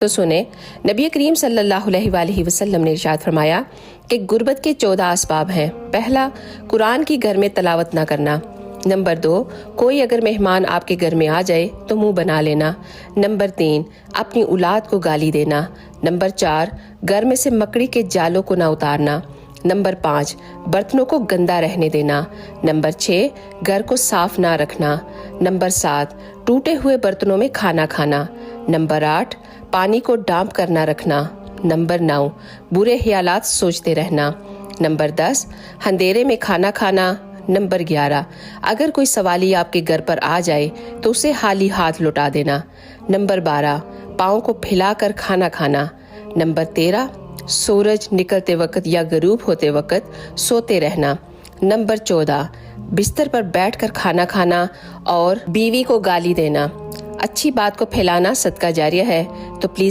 تو سنیں، نبی کریم صلی اللہ علیہ وآلہ وسلم نے ارشاد فرمایا کہ غربت کے 14 اسباب ہیں۔ پہلا، قرآن کی گھر میں تلاوت نہ کرنا۔ نمبر 2، کوئی اگر مہمان آپ کے گھر میں آ جائے تو منہ بنا لینا۔ نمبر 3، اپنی اولاد کو گالی دینا۔ نمبر 4، گھر میں سے مکڑی کے جالوں کو نہ اتارنا۔ نمبر 5، برتنوں کو گندا رہنے دینا۔ نمبر 6، گھر کو صاف نہ رکھنا۔ نمبر 7، ٹوٹے ہوئے برتنوں میں کھانا کھانا۔ نمبر 8، پانی کو ڈامپ کر نہ رکھنا۔ نمبر 9، برے خیالات سوچتے رہنا۔ نمبر 10، اندھیرے میں کھانا کھانا۔ نمبر 11، اگر کوئی سوالی آپ کے گھر پر آ جائے تو اسے خالی ہاتھ لوٹا دینا۔ نمبر 12، پاؤں کو پھیلا کر کھانا کھانا۔ نمبر 13، سورج نکلتے وقت یا غروب ہوتے وقت سوتے رہنا۔ نمبر 14، بستر پر بیٹھ کر کھانا کھانا اور بیوی کو گالی دینا۔ اچھی بات کو پھیلانا صدقہ جاریہ ہے، تو پلیز